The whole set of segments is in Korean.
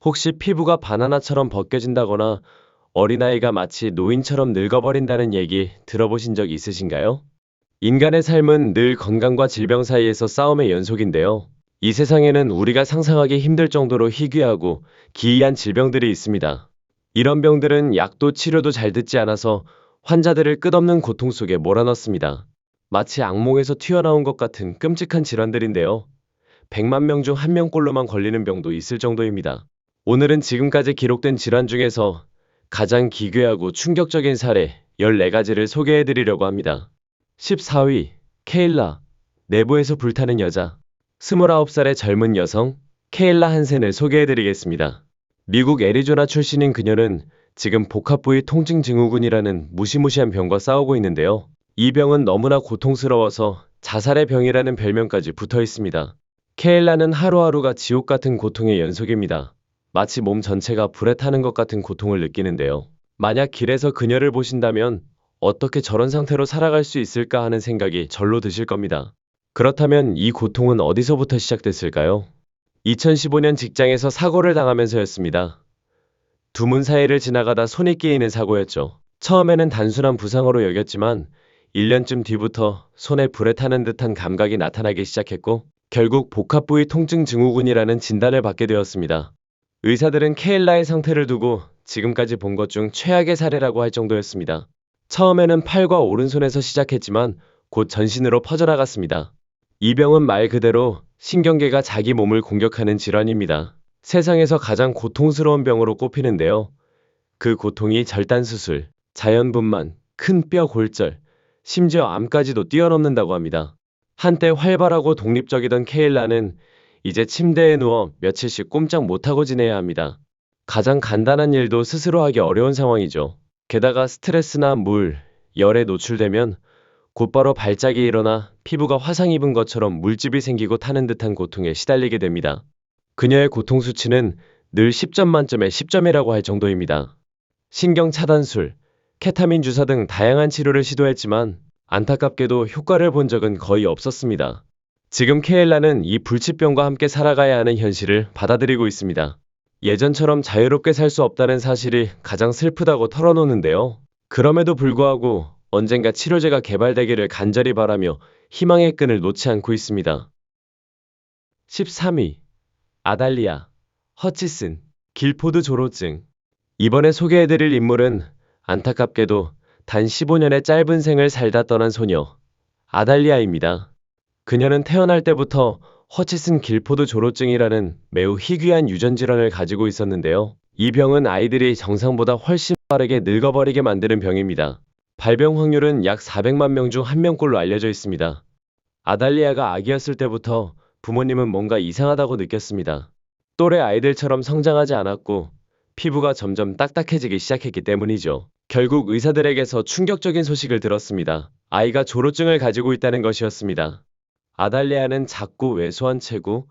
혹시 피부가 바나나처럼 벗겨진다거나 어린아이가 마치 노인처럼 늙어버린다는 얘기 들어보신 적 있으신가요? 인간의 삶은 늘 건강과 질병 사이에서 싸움의 연속인데요. 이 세상에는 우리가 상상하기 힘들 정도로 희귀하고 기이한 질병들이 있습니다. 이런 병들은 약도 치료도 잘 듣지 않아서 환자들을 끝없는 고통 속에 몰아넣습니다. 마치 악몽에서 튀어나온 것 같은 끔찍한 질환들인데요. 100만 명 중 1명꼴로만 걸리는 병도 있을 정도입니다. 오늘은 지금까지 기록된 질환 중에서 가장 기괴하고 충격적인 사례 14가지를 소개해 드리려고 합니다. 14위, 케일라. 내부에서 불타는 여자. 29살의 젊은 여성, 케일라 한센을 소개해 드리겠습니다. 미국 애리조나 출신인 그녀는 지금 복합부위 통증 증후군이라는 무시무시한 병과 싸우고 있는데요. 이 병은 너무나 고통스러워서 자살의 병이라는 별명까지 붙어 있습니다. 케일라는 하루하루가 지옥 같은 고통의 연속입니다. 마치 몸 전체가 불에 타는 것 같은 고통을 느끼는데요. 만약 길에서 그녀를 보신다면 어떻게 저런 상태로 살아갈 수 있을까 하는 생각이 절로 드실 겁니다. 그렇다면 이 고통은 어디서부터 시작됐을까요? 2015년 직장에서 사고를 당하면서였습니다. 두 문 사이를 지나가다 손이 끼이는 사고였죠. 처음에는 단순한 부상으로 여겼지만 1년쯤 뒤부터 손에 불에 타는 듯한 감각이 나타나기 시작했고 결국 복합부위 통증 증후군이라는 진단을 받게 되었습니다. 의사들은 케일라의 상태를 두고 지금까지 본 것 중 최악의 사례라고 할 정도였습니다. 처음에는 팔과 오른손에서 시작했지만 곧 전신으로 퍼져나갔습니다. 이 병은 말 그대로 신경계가 자기 몸을 공격하는 질환입니다. 세상에서 가장 고통스러운 병으로 꼽히는데요. 그 고통이 절단수술, 자연분만, 큰 뼈 골절, 심지어 암까지도 뛰어넘는다고 합니다. 한때 활발하고 독립적이던 케일라는 이제 침대에 누워 며칠씩 꼼짝 못하고 지내야 합니다. 가장 간단한 일도 스스로 하기 어려운 상황이죠. 게다가 스트레스나 물, 열에 노출되면 곧바로 발작이 일어나 피부가 화상 입은 것처럼 물집이 생기고 타는 듯한 고통에 시달리게 됩니다. 그녀의 고통 수치는 늘 10점 만점에 10점이라고 할 정도입니다. 신경 차단술, 케타민 주사 등 다양한 치료를 시도했지만 안타깝게도 효과를 본 적은 거의 없었습니다. 지금 케일라는 이 불치병과 함께 살아가야 하는 현실을 받아들이고 있습니다. 예전처럼 자유롭게 살 수 없다는 사실이 가장 슬프다고 털어놓는데요. 그럼에도 불구하고 언젠가 치료제가 개발되기를 간절히 바라며 희망의 끈을 놓지 않고 있습니다. 13위, 아달리아, 허치슨, 길포드 조로증. 이번에 소개해드릴 인물은 안타깝게도 단 15년의 짧은 생을 살다 떠난 소녀, 아달리아입니다. 그녀는 태어날 때부터 허치슨 길포드 조로증이라는 매우 희귀한 유전 질환을 가지고 있었는데요. 이 병은 아이들이 정상보다 훨씬 빠르게 늙어버리게 만드는 병입니다. 발병 확률은 약 400만 명 중 1명꼴로 알려져 있습니다. 아달리아가 아기였을 때부터 부모님은 뭔가 이상하다고 느꼈습니다. 또래 아이들처럼 성장하지 않았고 피부가 점점 딱딱해지기 시작했기 때문이죠. 결국 의사들에게서 충격적인 소식을 들었습니다. 아이가 조로증을 가지고 있다는 것이었습니다. 아달리아는 작고 왜소한 체구,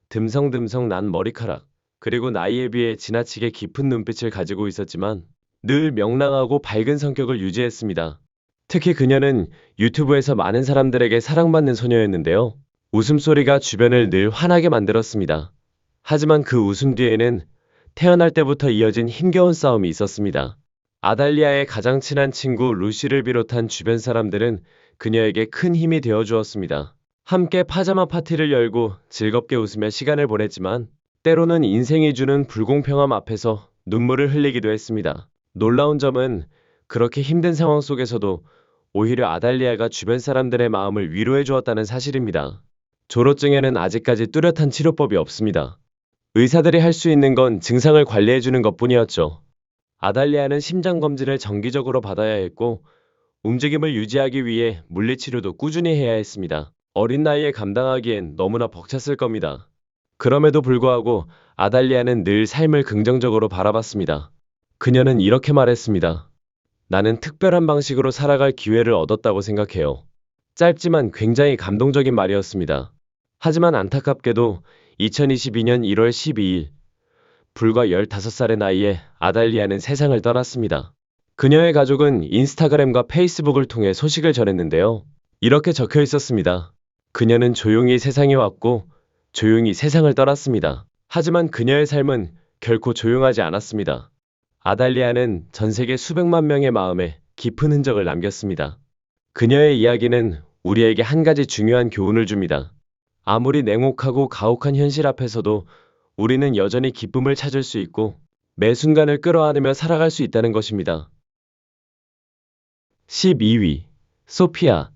듬성듬성 난 머리카락, 그리고 나이에 비해 지나치게 깊은 눈빛을 가지고 있었지만 늘 명랑하고 밝은 성격을 유지했습니다. 특히 그녀는 유튜브에서 많은 사람들에게 사랑받는 소녀였는데요. 웃음소리가 주변을 늘 환하게 만들었습니다. 하지만 그 웃음 뒤에는 태어날 때부터 이어진 힘겨운 싸움이 있었습니다. 아달리아의 가장 친한 친구 루시를 비롯한 주변 사람들은 그녀에게 큰 힘이 되어 주었습니다. 함께 파자마 파티를 열고 즐겁게 웃으며 시간을 보냈지만 때로는 인생이 주는 불공평함 앞에서 눈물을 흘리기도 했습니다. 놀라운 점은 그렇게 힘든 상황 속에서도 오히려 아달리아가 주변 사람들의 마음을 위로해 주었다는 사실입니다. 조로증에는 아직까지 뚜렷한 치료법이 없습니다. 의사들이 할 수 있는 건 증상을 관리해 주는 것뿐이었죠. 아달리아는 심장검진을 정기적으로 받아야 했고 움직임을 유지하기 위해 물리치료도 꾸준히 해야 했습니다. 어린 나이에 감당하기엔 너무나 벅찼을 겁니다. 그럼에도 불구하고 아달리아는 늘 삶을 긍정적으로 바라봤습니다. 그녀는 이렇게 말했습니다. 나는 특별한 방식으로 살아갈 기회를 얻었다고 생각해요. 짧지만 굉장히 감동적인 말이었습니다. 하지만 안타깝게도 2022년 1월 12일, 불과 15살의 나이에 아달리아는 세상을 떠났습니다. 그녀의 가족은 인스타그램과 페이스북을 통해 소식을 전했는데요. 이렇게 적혀 있었습니다. 그녀는 조용히 세상에 왔고 조용히 세상을 떠났습니다. 하지만 그녀의 삶은 결코 조용하지 않았습니다. 아달리아는 전 세계 수백만 명의 마음에 깊은 흔적을 남겼습니다. 그녀의 이야기는 우리에게 한 가지 중요한 교훈을 줍니다. 아무리 냉혹하고 가혹한 현실 앞에서도 우리는 여전히 기쁨을 찾을 수 있고 매 순간을 끌어안으며 살아갈 수 있다는 것입니다. 12위. 소피아.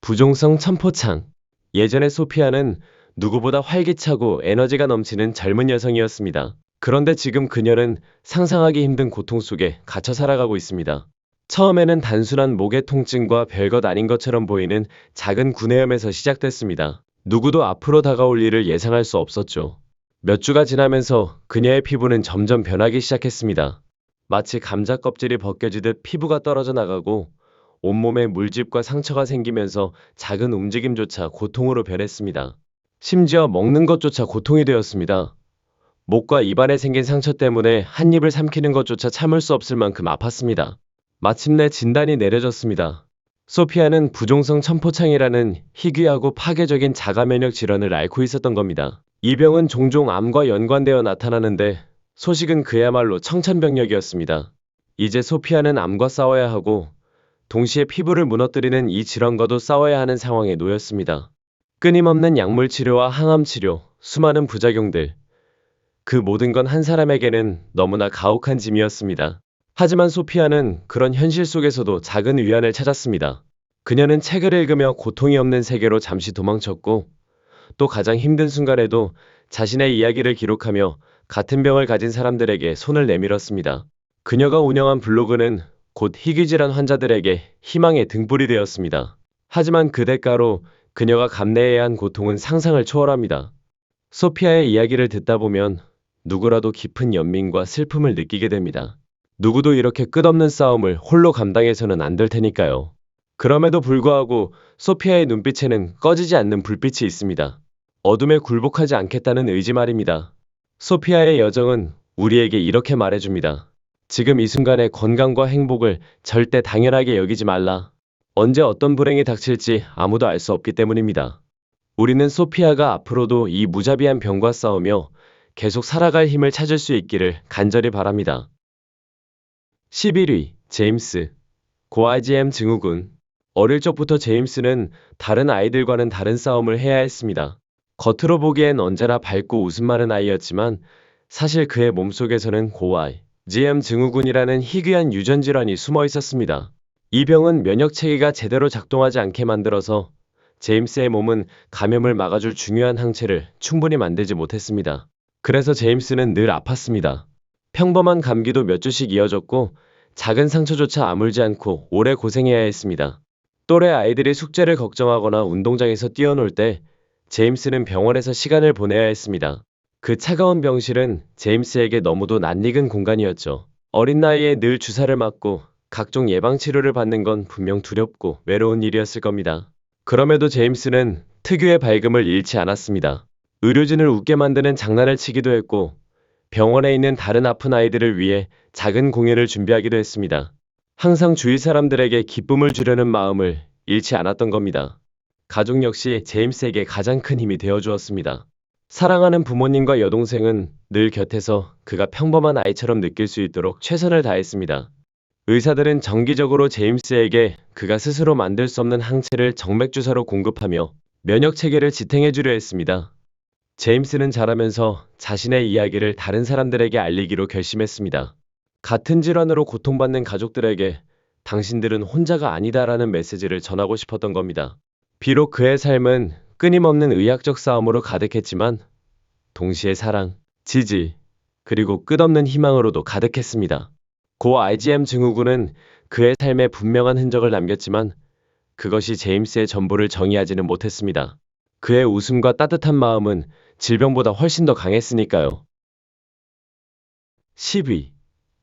부종성 첨포창. 예전에 소피아는 누구보다 활기차고 에너지가 넘치는 젊은 여성이었습니다. 그런데 지금 그녀는 상상하기 힘든 고통 속에 갇혀 살아가고 있습니다. 처음에는 단순한 목의 통증과 별것 아닌 것처럼 보이는 작은 구내염에서 시작됐습니다. 누구도 앞으로 다가올 일을 예상할 수 없었죠. 몇 주가 지나면서 그녀의 피부는 점점 변하기 시작했습니다. 마치 감자 껍질이 벗겨지듯 피부가 떨어져 나가고 온몸에 물집과 상처가 생기면서 작은 움직임조차 고통으로 변했습니다. 심지어 먹는 것조차 고통이 되었습니다. 목과 입안에 생긴 상처 때문에 한 입을 삼키는 것조차 참을 수 없을 만큼 아팠습니다. 마침내 진단이 내려졌습니다. 소피아는 부종성 첨포창이라는 희귀하고 파괴적인 자가면역 질환을 앓고 있었던 겁니다. 이 병은 종종 암과 연관되어 나타나는데 소식은 그야말로 청천벽력이었습니다. 이제 소피아는 암과 싸워야 하고 동시에 피부를 무너뜨리는 이 질환과도 싸워야 하는 상황에 놓였습니다. 끊임없는 약물 치료와 항암 치료, 수많은 부작용들. 그 모든 건 한 사람에게는 너무나 가혹한 짐이었습니다. 하지만 소피아는 그런 현실 속에서도 작은 위안을 찾았습니다. 그녀는 책을 읽으며 고통이 없는 세계로 잠시 도망쳤고 또 가장 힘든 순간에도 자신의 이야기를 기록하며 같은 병을 가진 사람들에게 손을 내밀었습니다. 그녀가 운영한 블로그는 곧 희귀질환 환자들에게 희망의 등불이 되었습니다. 하지만 그 대가로 그녀가 감내해야 한 고통은 상상을 초월합니다. 소피아의 이야기를 듣다 보면 누구라도 깊은 연민과 슬픔을 느끼게 됩니다. 누구도 이렇게 끝없는 싸움을 홀로 감당해서는 안 될 테니까요. 그럼에도 불구하고 소피아의 눈빛에는 꺼지지 않는 불빛이 있습니다. 어둠에 굴복하지 않겠다는 의지 말입니다. 소피아의 여정은 우리에게 이렇게 말해줍니다. 지금 이 순간의 건강과 행복을 절대 당연하게 여기지 말라. 언제 어떤 불행이 닥칠지 아무도 알 수 없기 때문입니다. 우리는 소피아가 앞으로도 이 무자비한 병과 싸우며 계속 살아갈 힘을 찾을 수 있기를 간절히 바랍니다. 11위. 제임스. 고IgM 증후군. 어릴 적부터 제임스는 다른 아이들과는 다른 싸움을 해야 했습니다. 겉으로 보기엔 언제나 밝고 웃음 많은 아이였지만 사실 그의 몸속에서는 고IgM 증후군이라는 희귀한 유전 질환이 숨어 있었습니다. 이 병은 면역 체계가 제대로 작동하지 않게 만들어서 제임스의 몸은 감염을 막아줄 중요한 항체를 충분히 만들지 못했습니다. 그래서 제임스는 늘 아팠습니다. 평범한 감기도 몇 주씩 이어졌고 작은 상처조차 아물지 않고 오래 고생해야 했습니다. 또래 아이들이 숙제를 걱정하거나 운동장에서 뛰어놀 때 제임스는 병원에서 시간을 보내야 했습니다. 그 차가운 병실은 제임스에게 너무도 낯익은 공간이었죠. 어린 나이에 늘 주사를 맞고 각종 예방치료를 받는 건 분명 두렵고 외로운 일이었을 겁니다. 그럼에도 제임스는 특유의 밝음을 잃지 않았습니다. 의료진을 웃게 만드는 장난을 치기도 했고 병원에 있는 다른 아픈 아이들을 위해 작은 공연을 준비하기도 했습니다. 항상 주위 사람들에게 기쁨을 주려는 마음을 잃지 않았던 겁니다. 가족 역시 제임스에게 가장 큰 힘이 되어 주었습니다. 사랑하는 부모님과 여동생은 늘 곁에서 그가 평범한 아이처럼 느낄 수 있도록 최선을 다했습니다. 의사들은 정기적으로 제임스에게 그가 스스로 만들 수 없는 항체를 정맥주사로 공급하며 면역 체계를 지탱해 주려 했습니다. 제임스는 자라면서 자신의 이야기를 다른 사람들에게 알리기로 결심했습니다. 같은 질환으로 고통받는 가족들에게 당신들은 혼자가 아니다라는 메시지를 전하고 싶었던 겁니다. 비록 그의 삶은 끊임없는 의학적 싸움으로 가득했지만 동시에 사랑, 지지, 그리고 끝없는 희망으로도 가득했습니다. 고IgM 증후군은 그의 삶에 분명한 흔적을 남겼지만 그것이 제임스의 전부를 정의하지는 못했습니다. 그의 웃음과 따뜻한 마음은 질병보다 훨씬 더 강했으니까요. 10위.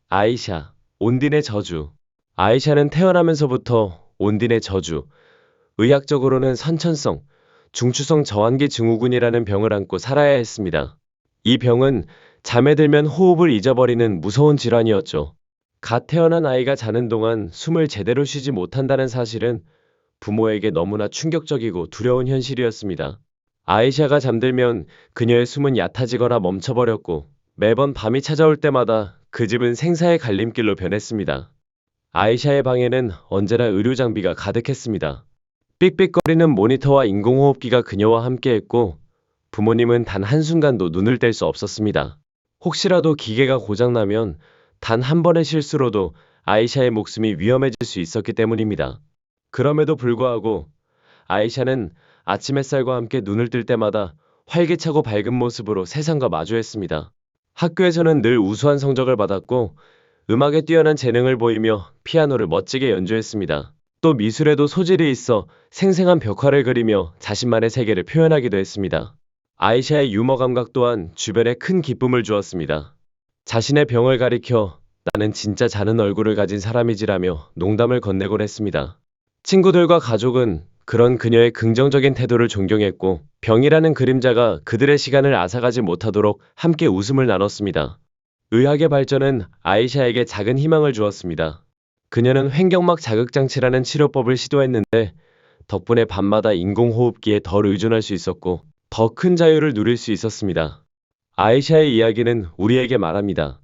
아이샤. 온딘의 저주. 아이샤는 태어나면서부터 온딘의 저주, 의학적으로는 선천성, 중추성 저환기 증후군이라는 병을 안고 살아야 했습니다. 이 병은 잠에 들면 호흡을 잊어버리는 무서운 질환이었죠. 갓 태어난 아이가 자는 동안 숨을 제대로 쉬지 못한다는 사실은 부모에게 너무나 충격적이고 두려운 현실이었습니다. 아이샤가 잠들면 그녀의 숨은 얕아지거나 멈춰버렸고 매번 밤이 찾아올 때마다 그 집은 생사의 갈림길로 변했습니다. 아이샤의 방에는 언제나 의료 장비가 가득했습니다. 삑삑거리는 모니터와 인공호흡기가 그녀와 함께했고 부모님은 단 한순간도 눈을 뗄 수 없었습니다. 혹시라도 기계가 고장나면 단 한 번의 실수로도 아이샤의 목숨이 위험해질 수 있었기 때문입니다. 그럼에도 불구하고 아이샤는 아침 햇살과 함께 눈을 뜰 때마다 활기차고 밝은 모습으로 세상과 마주했습니다. 학교에서는 늘 우수한 성적을 받았고 음악에 뛰어난 재능을 보이며 피아노를 멋지게 연주했습니다. 또 미술에도 소질이 있어 생생한 벽화를 그리며 자신만의 세계를 표현하기도 했습니다. 아이샤의 유머 감각 또한 주변에 큰 기쁨을 주었습니다. 자신의 병을 가리켜 나는 진짜 자는 얼굴을 가진 사람이지라며 농담을 건네곤 했습니다. 친구들과 가족은 그런 그녀의 긍정적인 태도를 존경했고 병이라는 그림자가 그들의 시간을 앗아가지 못하도록 함께 웃음을 나눴습니다. 의학의 발전은 아이샤에게 작은 희망을 주었습니다. 그녀는 횡격막 자극장치라는 치료법을 시도했는데 덕분에 밤마다 인공호흡기에 덜 의존할 수 있었고 더 큰 자유를 누릴 수 있었습니다. 아이샤의 이야기는 우리에게 말합니다.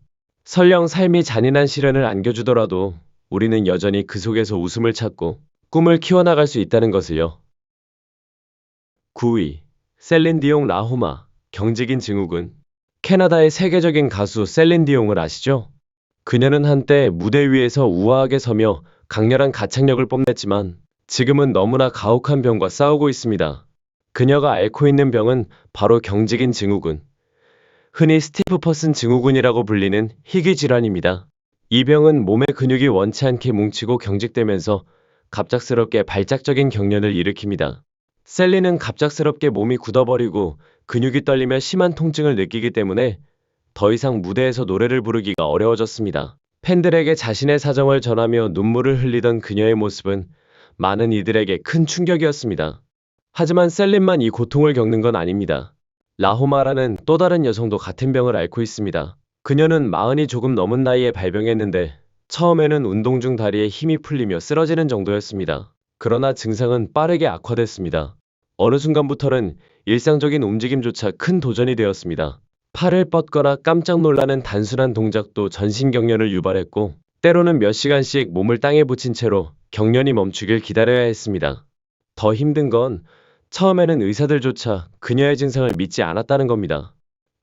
설령 삶이 잔인한 시련을 안겨주더라도 우리는 여전히 그 속에서 웃음을 찾고 꿈을 키워나갈 수 있다는 것을요. 9위. 셀린 디옹 라호마, 경직인 증후군. 캐나다의 세계적인 가수 셀린 디옹을 아시죠? 그녀는 한때 무대 위에서 우아하게 서며 강렬한 가창력을 뽐냈지만 지금은 너무나 가혹한 병과 싸우고 있습니다. 그녀가 앓고 있는 병은 바로 경직인 증후군, 흔히 스티프 퍼슨 증후군이라고 불리는 희귀 질환입니다. 이 병은 몸의 근육이 원치 않게 뭉치고 경직되면서 갑작스럽게 발작적인 경련을 일으킵니다. 셀리는 갑작스럽게 몸이 굳어버리고 근육이 떨리며 심한 통증을 느끼기 때문에 더 이상 무대에서 노래를 부르기가 어려워졌습니다. 팬들에게 자신의 사정을 전하며 눈물을 흘리던 그녀의 모습은 많은 이들에게 큰 충격이었습니다. 하지만 셀린만 이 고통을 겪는 건 아닙니다. 라호마라는 또 다른 여성도 같은 병을 앓고 있습니다. 그녀는 40이 조금 넘은 나이에 발병했는데 처음에는 운동 중 다리에 힘이 풀리며 쓰러지는 정도였습니다. 그러나 증상은 빠르게 악화됐습니다. 어느 순간부터는 일상적인 움직임조차 큰 도전이 되었습니다. 팔을 뻗거나 깜짝 놀라는 단순한 동작도 전신 경련을 유발했고 때로는 몇 시간씩 몸을 땅에 붙인 채로 경련이 멈추길 기다려야 했습니다. 더 힘든 건 처음에는 의사들조차 그녀의 증상을 믿지 않았다는 겁니다.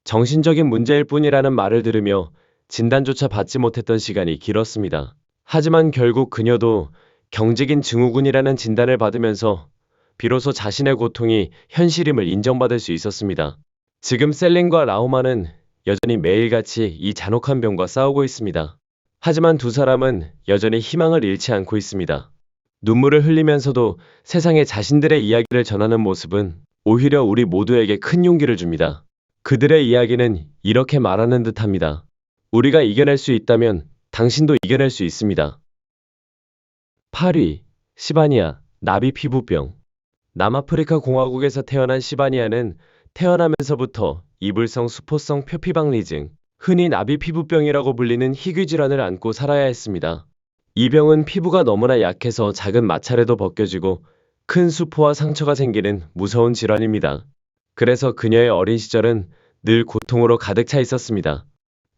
정신적인 문제일 뿐이라는 말을 들으며 진단조차 받지 못했던 시간이 길었습니다. 하지만 결국 그녀도 경직인 증후군이라는 진단을 받으면서 비로소 자신의 고통이 현실임을 인정받을 수 있었습니다. 지금 셀린과 라오마는 여전히 매일같이 이 잔혹한 병과 싸우고 있습니다. 하지만 두 사람은 여전히 희망을 잃지 않고 있습니다. 눈물을 흘리면서도 세상에 자신들의 이야기를 전하는 모습은 오히려 우리 모두에게 큰 용기를 줍니다. 그들의 이야기는 이렇게 말하는 듯합니다. 우리가 이겨낼 수 있다면 당신도 이겨낼 수 있습니다. 8위. 시바니아, 나비 피부병. 남아프리카 공화국에서 태어난 시바니아는 태어나면서부터 이불성 수포성 표피박리증, 흔히 나비 피부병이라고 불리는 희귀 질환을 안고 살아야 했습니다. 이 병은 피부가 너무나 약해서 작은 마찰에도 벗겨지고 큰 수포와 상처가 생기는 무서운 질환입니다. 그래서 그녀의 어린 시절은 늘 고통으로 가득 차 있었습니다.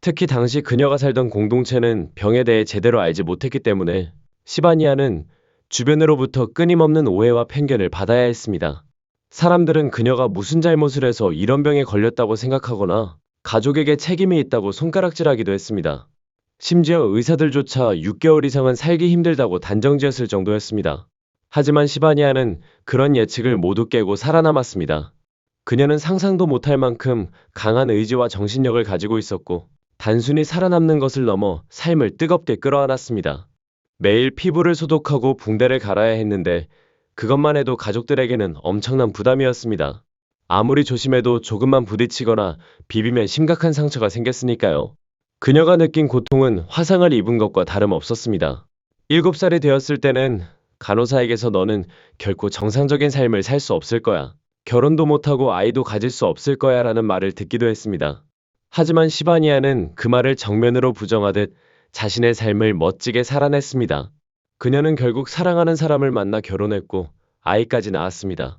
특히 당시 그녀가 살던 공동체는 병에 대해 제대로 알지 못했기 때문에 시바니아는 주변으로부터 끊임없는 오해와 편견을 받아야 했습니다. 사람들은 그녀가 무슨 잘못을 해서 이런 병에 걸렸다고 생각하거나 가족에게 책임이 있다고 손가락질하기도 했습니다. 심지어 의사들조차 6개월 이상은 살기 힘들다고 단정지었을 정도였습니다. 하지만 시바니아는 그런 예측을 모두 깨고 살아남았습니다. 그녀는 상상도 못할 만큼 강한 의지와 정신력을 가지고 있었고 단순히 살아남는 것을 넘어 삶을 뜨겁게 끌어안았습니다. 매일 피부를 소독하고 붕대를 갈아야 했는데 그것만 해도 가족들에게는 엄청난 부담이었습니다. 아무리 조심해도 조금만 부딪히거나 비비면 심각한 상처가 생겼으니까요. 그녀가 느낀 고통은 화상을 입은 것과 다름없었습니다. 7살이 되었을 때는 간호사에게서 너는 결코 정상적인 삶을 살 수 없을 거야. 결혼도 못하고 아이도 가질 수 없을 거야 라는 말을 듣기도 했습니다. 하지만 시바니아는 그 말을 정면으로 부정하듯 자신의 삶을 멋지게 살아냈습니다. 그녀는 결국 사랑하는 사람을 만나 결혼했고 아이까지 낳았습니다.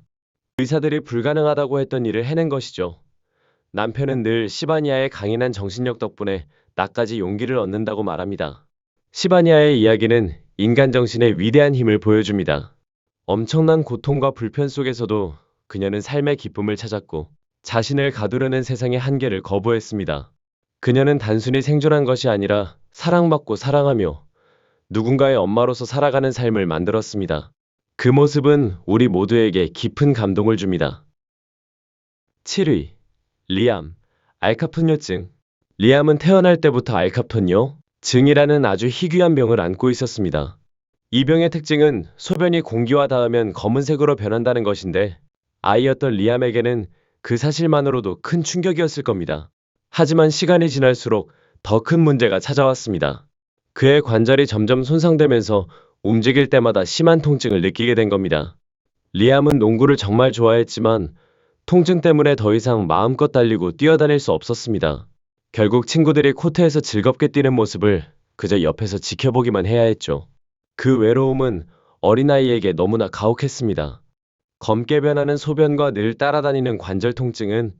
의사들이 불가능하다고 했던 일을 해낸 것이죠. 남편은 늘 시바니아의 강인한 정신력 덕분에 나까지 용기를 얻는다고 말합니다. 시바니아의 이야기는 인간 정신의 위대한 힘을 보여줍니다. 엄청난 고통과 불편 속에서도 그녀는 삶의 기쁨을 찾았고 자신을 가두려는 세상의 한계를 거부했습니다. 그녀는 단순히 생존한 것이 아니라 사랑받고 사랑하며 누군가의 엄마로서 살아가는 삶을 만들었습니다. 그 모습은 우리 모두에게 깊은 감동을 줍니다. 7위. 리암, 알카푸뇨증. 리암은 태어날 때부터 알카푸뇨 증이라는 아주 희귀한 병을 앓고 있었습니다. 이 병의 특징은 소변이 공기와 닿으면 검은색으로 변한다는 것인데 아이였던 리암에게는 그 사실만으로도 큰 충격이었을 겁니다. 하지만 시간이 지날수록 더 큰 문제가 찾아왔습니다. 그의 관절이 점점 손상되면서 움직일 때마다 심한 통증을 느끼게 된 겁니다. 리암은 농구를 정말 좋아했지만 통증 때문에 더 이상 마음껏 달리고 뛰어다닐 수 없었습니다. 결국 친구들이 코트에서 즐겁게 뛰는 모습을 그저 옆에서 지켜보기만 해야 했죠. 그 외로움은 어린아이에게 너무나 가혹했습니다. 검게 변하는 소변과 늘 따라다니는 관절 통증은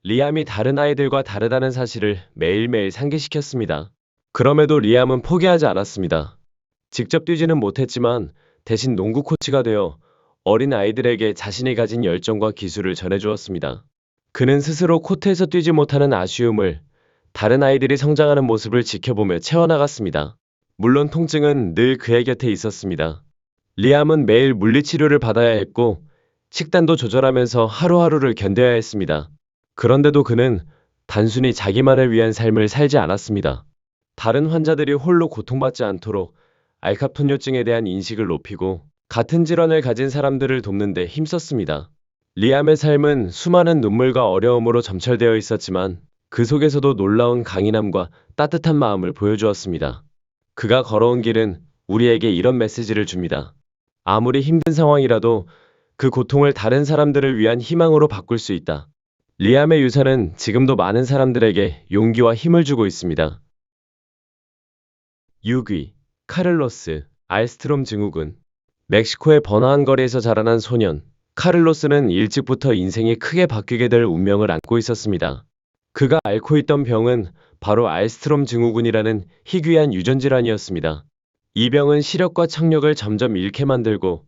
리암이 다른 아이들과 다르다는 사실을 매일매일 상기시켰습니다. 그럼에도 리암은 포기하지 않았습니다. 직접 뛰지는 못했지만 대신 농구 코치가 되어 어린 아이들에게 자신이 가진 열정과 기술을 전해주었습니다. 그는 스스로 코트에서 뛰지 못하는 아쉬움을 다른 아이들이 성장하는 모습을 지켜보며 채워나갔습니다. 물론 통증은 늘 그의 곁에 있었습니다. 리암은 매일 물리치료를 받아야 했고 식단도 조절하면서 하루하루를 견뎌야 했습니다. 그런데도 그는 단순히 자기만을 위한 삶을 살지 않았습니다. 다른 환자들이 홀로 고통받지 않도록 알카푸뇨증에 대한 인식을 높이고 같은 질환을 가진 사람들을 돕는 데 힘썼습니다. 리암의 삶은 수많은 눈물과 어려움으로 점철되어 있었지만 그 속에서도 놀라운 강인함과 따뜻한 마음을 보여주었습니다. 그가 걸어온 길은 우리에게 이런 메시지를 줍니다. 아무리 힘든 상황이라도 그 고통을 다른 사람들을 위한 희망으로 바꿀 수 있다. 리암의 유산은 지금도 많은 사람들에게 용기와 힘을 주고 있습니다. 6위. 카를로스, 알스트롬 증후군. 멕시코의 번화한 거리에서 자라난 소년, 카를로스는 일찍부터 인생이 크게 바뀌게 될 운명을 안고 있었습니다. 그가 앓고 있던 병은 바로 알스트롬 증후군이라는 희귀한 유전질환이었습니다. 이 병은 시력과 청력을 점점 잃게 만들고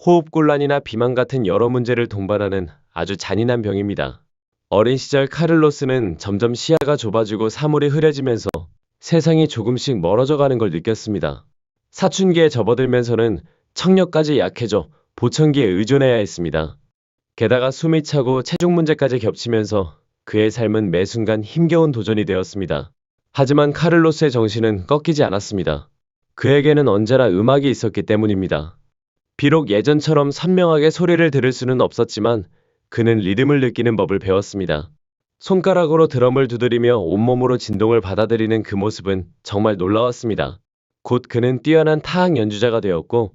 호흡곤란이나 비만 같은 여러 문제를 동반하는 아주 잔인한 병입니다. 어린 시절 카를로스는 점점 시야가 좁아지고 사물이 흐려지면서 세상이 조금씩 멀어져 가는 걸 느꼈습니다. 사춘기에 접어들면서는 청력까지 약해져 보청기에 의존해야 했습니다. 게다가 숨이 차고 체중 문제까지 겹치면서 그의 삶은 매 순간 힘겨운 도전이 되었습니다. 하지만 카를로스의 정신은 꺾이지 않았습니다. 그에게는 언제나 음악이 있었기 때문입니다. 비록 예전처럼 선명하게 소리를 들을 수는 없었지만 그는 리듬을 느끼는 법을 배웠습니다. 손가락으로 드럼을 두드리며 온몸으로 진동을 받아들이는 그 모습은 정말 놀라웠습니다. 곧 그는 뛰어난 타악 연주자가 되었고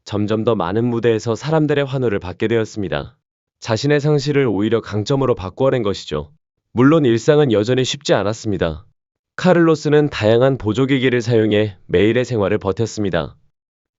점점 더 많은 무대에서 사람들의 환호를 받게 되었습니다. 자신의 상실을 오히려 강점으로 바꾸어낸 것이죠. 물론 일상은 여전히 쉽지 않았습니다. 카를로스는 다양한 보조기기를 사용해 매일의 생활을 버텼습니다.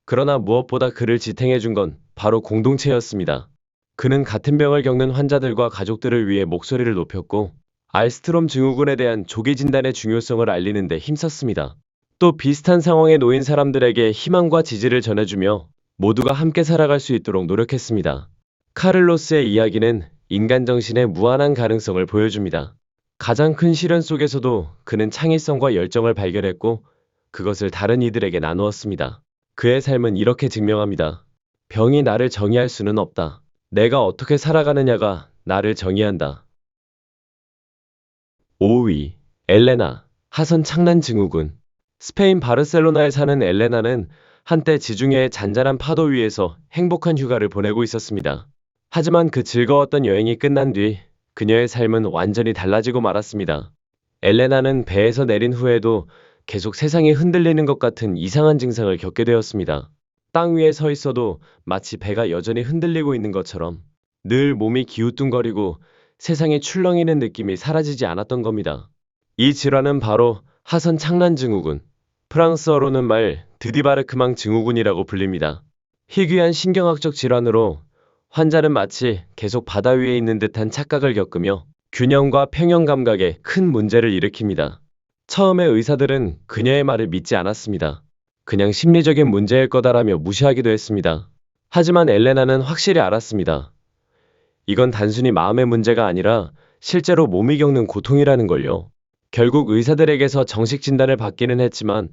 그러나 무엇보다 그를 지탱해준 건 바로 공동체였습니다. 그는 같은 병을 겪는 환자들과 가족들을 위해 목소리를 높였고 알스트롬 증후군에 대한 조기 진단의 중요성을 알리는 데 힘썼습니다. 또 비슷한 상황에 놓인 사람들에게 희망과 지지를 전해주며 모두가 함께 살아갈 수 있도록 노력했습니다. 카를로스의 이야기는 인간 정신의 무한한 가능성을 보여줍니다. 가장 큰 시련 속에서도 그는 창의성과 열정을 발견했고 그것을 다른 이들에게 나누었습니다. 그의 삶은 이렇게 증명합니다. 병이 나를 정의할 수는 없다. 내가 어떻게 살아가느냐가 나를 정의한다. 5위. 엘레나, 하선 창란 증후군. 스페인 바르셀로나에 사는 엘레나는 한때 지중해의 잔잔한 파도 위에서 행복한 휴가를 보내고 있었습니다. 하지만 그 즐거웠던 여행이 끝난 뒤 그녀의 삶은 완전히 달라지고 말았습니다. 엘레나는 배에서 내린 후에도 계속 세상이 흔들리는 것 같은 이상한 증상을 겪게 되었습니다. 땅 위에 서 있어도 마치 배가 여전히 흔들리고 있는 것처럼 늘 몸이 기우뚱거리고 세상이 출렁이는 느낌이 사라지지 않았던 겁니다. 이 질환은 바로 하선 창란 증후군, 프랑스어로는 말 드디바르크망 증후군이라고 불립니다. 희귀한 신경학적 질환으로 환자는 마치 계속 바다 위에 있는 듯한 착각을 겪으며 균형과 평형 감각에 큰 문제를 일으킵니다. 처음에 의사들은 그녀의 말을 믿지 않았습니다. 그냥 심리적인 문제일 거다라며 무시하기도 했습니다. 하지만 엘레나는 확실히 알았습니다. 이건 단순히 마음의 문제가 아니라 실제로 몸이 겪는 고통이라는 걸요. 결국 의사들에게서 정식 진단을 받기는 했지만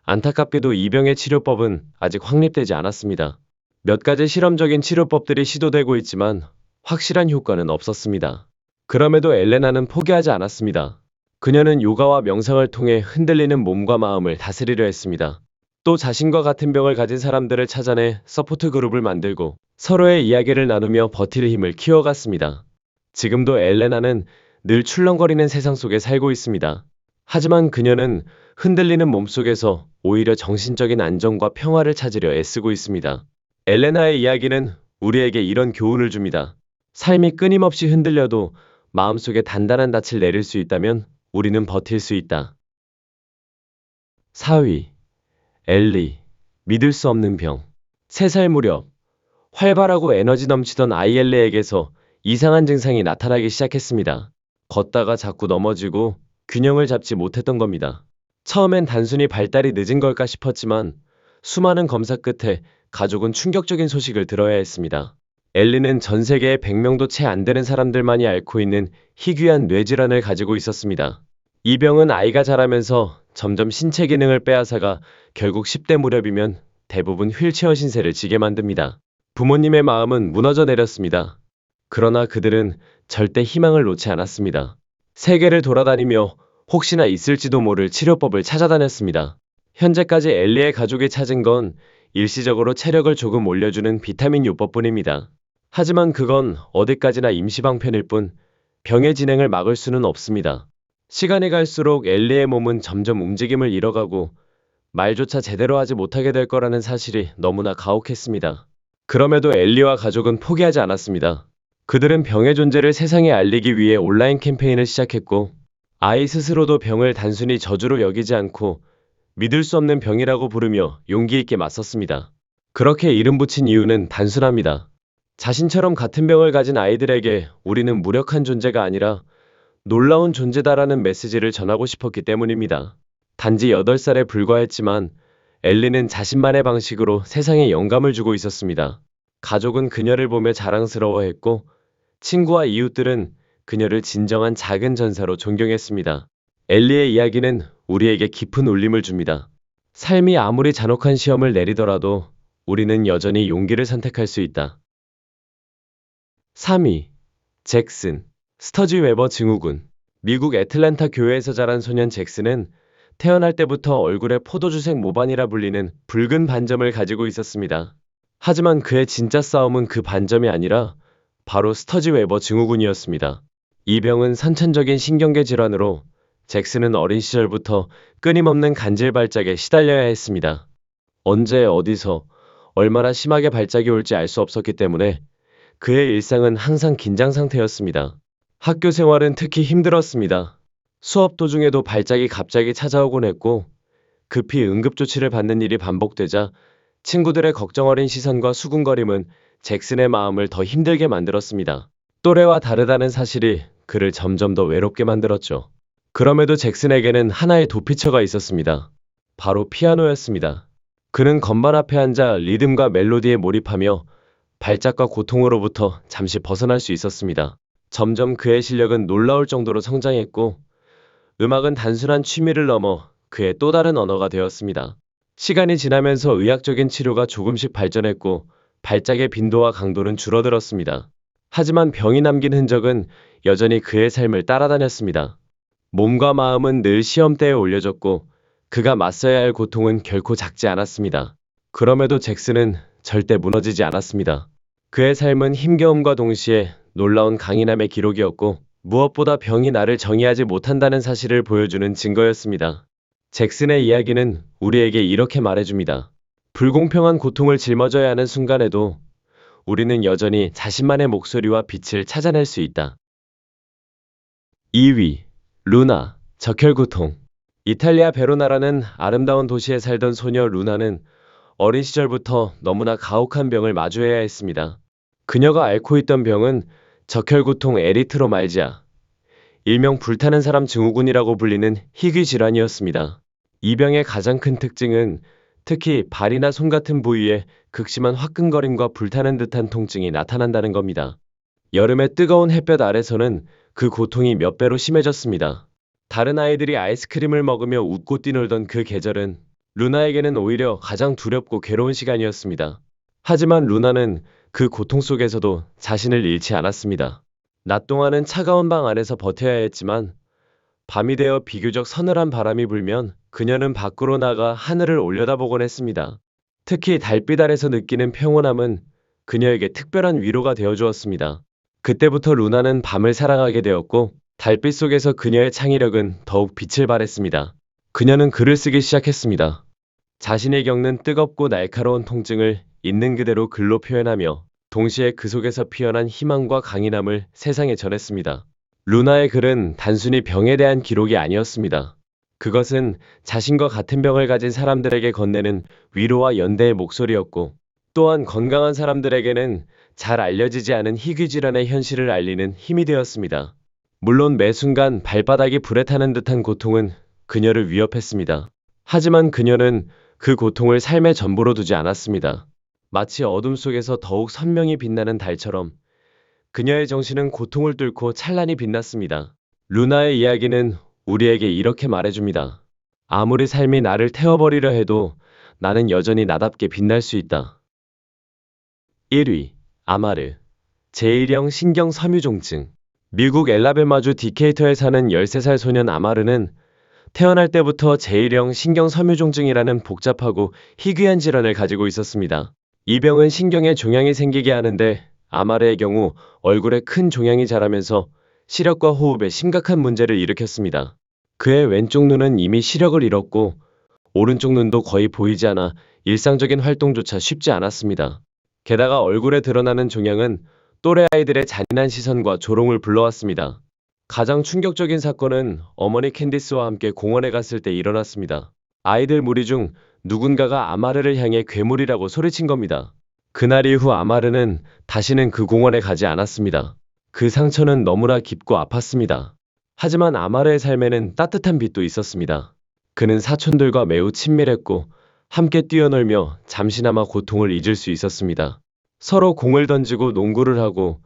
안타깝게도 이 병의 치료법은 아직 확립되지 않았습니다. 몇 가지 실험적인 치료법들이 시도되고 있지만 확실한 효과는 없었습니다. 그럼에도 엘레나는 포기하지 않았습니다. 그녀는 요가와 명상을 통해 흔들리는 몸과 마음을 다스리려 했습니다. 또 자신과 같은 병을 가진 사람들을 찾아내 서포트 그룹을 만들고 서로의 이야기를 나누며 버틸 힘을 키워갔습니다. 지금도 엘레나는 늘 출렁거리는 세상 속에 살고 있습니다. 하지만 그녀는 흔들리는 몸속에서 오히려 정신적인 안정과 평화를 찾으려 애쓰고 있습니다. 엘레나의 이야기는 우리에게 이런 교훈을 줍니다. 삶이 끊임없이 흔들려도 마음속에 단단한 닻을 내릴 수 있다면 우리는 버틸 수 있다. 4위. 엘리. 믿을 수 없는 병. 3살 무렵 활발하고 에너지 넘치던 아이 엘리에게서 이상한 증상이 나타나기 시작했습니다. 걷다가 자꾸 넘어지고 균형을 잡지 못했던 겁니다. 처음엔 단순히 발달이 늦은 걸까 싶었지만 수많은 검사 끝에 가족은 충격적인 소식을 들어야 했습니다. 엘리는 전 세계에 100명도 채 안 되는 사람들만이 앓고 있는 희귀한 뇌질환을 가지고 있었습니다. 이 병은 아이가 자라면서 점점 신체 기능을 빼앗아가 결국 10대 무렵이면 대부분 휠체어 신세를 지게 만듭니다. 부모님의 마음은 무너져 내렸습니다. 그러나 그들은 절대 희망을 놓지 않았습니다. 세계를 돌아다니며 혹시나 있을지도 모를 치료법을 찾아다녔습니다. 현재까지 엘리의 가족이 찾은 건 일시적으로 체력을 조금 올려주는 비타민 요법뿐입니다. 하지만 그건 어디까지나 임시방편일 뿐 병의 진행을 막을 수는 없습니다. 시간이 갈수록 엘리의 몸은 점점 움직임을 잃어가고 말조차 제대로 하지 못하게 될 거라는 사실이 너무나 가혹했습니다. 그럼에도 엘리와 가족은 포기하지 않았습니다. 그들은 병의 존재를 세상에 알리기 위해 온라인 캠페인을 시작했고 아이 스스로도 병을 단순히 저주로 여기지 않고 믿을 수 없는 병이라고 부르며 용기 있게 맞섰습니다. 그렇게 이름 붙인 이유는 단순합니다. 자신처럼 같은 병을 가진 아이들에게 우리는 무력한 존재가 아니라 놀라운 존재다라는 메시지를 전하고 싶었기 때문입니다. 단지 8살에 불과했지만 엘리는 자신만의 방식으로 세상에 영감을 주고 있었습니다. 가족은 그녀를 보며 자랑스러워했고 친구와 이웃들은 그녀를 진정한 작은 전사로 존경했습니다. 엘리의 이야기는 우리에게 깊은 울림을 줍니다. 삶이 아무리 잔혹한 시험을 내리더라도 우리는 여전히 용기를 선택할 수 있다. 3위. 잭슨. 스터지 웨버 증후군. 미국 애틀랜타 교회에서 자란 소년 잭슨은 태어날 때부터 얼굴에 포도주색 모반이라 불리는 붉은 반점을 가지고 있었습니다. 하지만 그의 진짜 싸움은 그 반점이 아니라 바로 스터지 웨버 증후군이었습니다. 이 병은 선천적인 신경계 질환으로 잭슨은 어린 시절부터 끊임없는 간질 발작에 시달려야 했습니다. 언제 어디서 얼마나 심하게 발작이 올지 알 수 없었기 때문에 그의 일상은 항상 긴장 상태였습니다. 학교 생활은 특히 힘들었습니다. 수업 도중에도 발작이 갑자기 찾아오곤 했고 급히 응급조치를 받는 일이 반복되자 친구들의 걱정 어린 시선과 수군거림은 잭슨의 마음을 더 힘들게 만들었습니다. 또래와 다르다는 사실이 그를 점점 더 외롭게 만들었죠. 그럼에도 잭슨에게는 하나의 도피처가 있었습니다. 바로 피아노였습니다. 그는 건반 앞에 앉아 리듬과 멜로디에 몰입하며 발작과 고통으로부터 잠시 벗어날 수 있었습니다. 점점 그의 실력은 놀라울 정도로 성장했고 음악은 단순한 취미를 넘어 그의 또 다른 언어가 되었습니다. 시간이 지나면서 의학적인 치료가 조금씩 발전했고 발작의 빈도와 강도는 줄어들었습니다. 하지만 병이 남긴 흔적은 여전히 그의 삶을 따라다녔습니다. 몸과 마음은 늘 시험대에 올려졌고 그가 맞서야 할 고통은 결코 작지 않았습니다. 그럼에도 잭슨은 절대 무너지지 않았습니다. 그의 삶은 힘겨움과 동시에 놀라운 강인함의 기록이었고 무엇보다 병이 나를 정의하지 못한다는 사실을 보여주는 증거였습니다. 잭슨의 이야기는 우리에게 이렇게 말해줍니다. 불공평한 고통을 짊어져야 하는 순간에도 우리는 여전히 자신만의 목소리와 빛을 찾아낼 수 있다. 2위. 루나. 적혈구통. 이탈리아 베로나라는 아름다운 도시에 살던 소녀 루나는 어린 시절부터 너무나 가혹한 병을 마주해야 했습니다. 그녀가 앓고 있던 병은 적혈구통 에리트로말지아, 일명 불타는 사람 증후군이라고 불리는 희귀 질환이었습니다. 이 병의 가장 큰 특징은 특히 발이나 손 같은 부위에 극심한 화끈거림과 불타는 듯한 통증이 나타난다는 겁니다. 여름의 뜨거운 햇볕 아래서는 그 고통이 몇 배로 심해졌습니다. 다른 아이들이 아이스크림을 먹으며 웃고 뛰놀던 그 계절은 루나에게는 오히려 가장 두렵고 괴로운 시간이었습니다. 하지만 루나는 그 고통 속에서도 자신을 잃지 않았습니다. 낮 동안은 차가운 방 안에서 버텨야 했지만 밤이 되어 비교적 서늘한 바람이 불면 그녀는 밖으로 나가 하늘을 올려다보곤 했습니다. 특히 달빛 아래서 느끼는 평온함은 그녀에게 특별한 위로가 되어주었습니다. 그때부터 루나는 밤을 사랑하게 되었고 달빛 속에서 그녀의 창의력은 더욱 빛을 발했습니다. 그녀는 글을 쓰기 시작했습니다. 자신이 겪는 뜨겁고 날카로운 통증을 있는 그대로 글로 표현하며 동시에 그 속에서 피어난 희망과 강인함을 세상에 전했습니다. 루나의 글은 단순히 병에 대한 기록이 아니었습니다. 그것은 자신과 같은 병을 가진 사람들에게 건네는 위로와 연대의 목소리였고 또한 건강한 사람들에게는 잘 알려지지 않은 희귀 질환의 현실을 알리는 힘이 되었습니다. 물론 매 순간 발바닥이 불에 타는 듯한 고통은 그녀를 위협했습니다. 하지만 그녀는 그 고통을 삶의 전부로 두지 않았습니다. 마치 어둠 속에서 더욱 선명히 빛나는 달처럼 그녀의 정신은 고통을 뚫고 찬란히 빛났습니다. 루나의 이야기는 우리에게 이렇게 말해줍니다. 아무리 삶이 나를 태워버리려 해도 나는 여전히 나답게 빛날 수 있다. 1위 아마르 제1형 신경섬유종증 미국 엘라베마주 디케이터에 사는 13살 소년 아마르는 태어날 때부터 제1형 신경섬유종증이라는 복잡하고 희귀한 질환을 가지고 있었습니다. 이 병은 신경에 종양이 생기게 하는데 아마르의 경우 얼굴에 큰 종양이 자라면서 시력과 호흡에 심각한 문제를 일으켰습니다. 그의 왼쪽 눈은 이미 시력을 잃었고 오른쪽 눈도 거의 보이지 않아 일상적인 활동조차 쉽지 않았습니다. 게다가 얼굴에 드러나는 종양은 또래 아이들의 잔인한 시선과 조롱을 불러왔습니다. 가장 충격적인 사건은 어머니 캔디스와 함께 공원에 갔을 때 일어났습니다. 아이들 무리 중 누군가가 아마르를 향해 괴물이라고 소리친 겁니다. 그날 이후 아마르는 다시는 그 공원에 가지 않았습니다. 그 상처는 너무나 깊고 아팠습니다. 하지만 아마르의 삶에는 따뜻한 빛도 있었습니다. 그는 사촌들과 매우 친밀했고 함께 뛰어놀며 잠시나마 고통을 잊을 수 있었습니다. 서로 공을 던지고 농구를 하고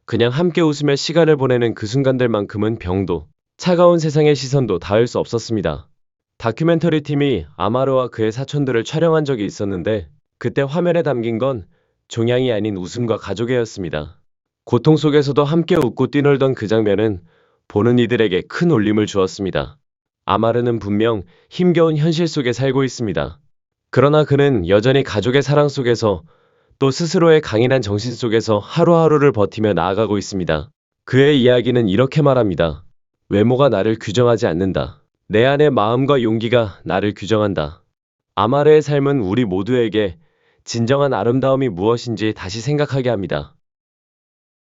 그냥 함께 웃으며 시간을 보내는 그 순간들만큼은 병도 차가운 세상의 시선도 닿을 수 없었습니다. 다큐멘터리 팀이 아마르와 그의 사촌들을 촬영한 적이 있었는데 그때 화면에 담긴 건 종양이 아닌 웃음과 가족애였습니다. 고통 속에서도 함께 웃고 뛰놀던 그 장면은 보는 이들에게 큰 울림을 주었습니다. 아마르는 분명 힘겨운 현실 속에 살고 있습니다. 그러나 그는 여전히 가족의 사랑 속에서 또 스스로의 강인한 정신 속에서 하루하루를 버티며 나아가고 있습니다. 그의 이야기는 이렇게 말합니다. 외모가 나를 규정하지 않는다. 내 안의 마음과 용기가 나를 규정한다. 아마르의 삶은 우리 모두에게 진정한 아름다움이 무엇인지 다시 생각하게 합니다.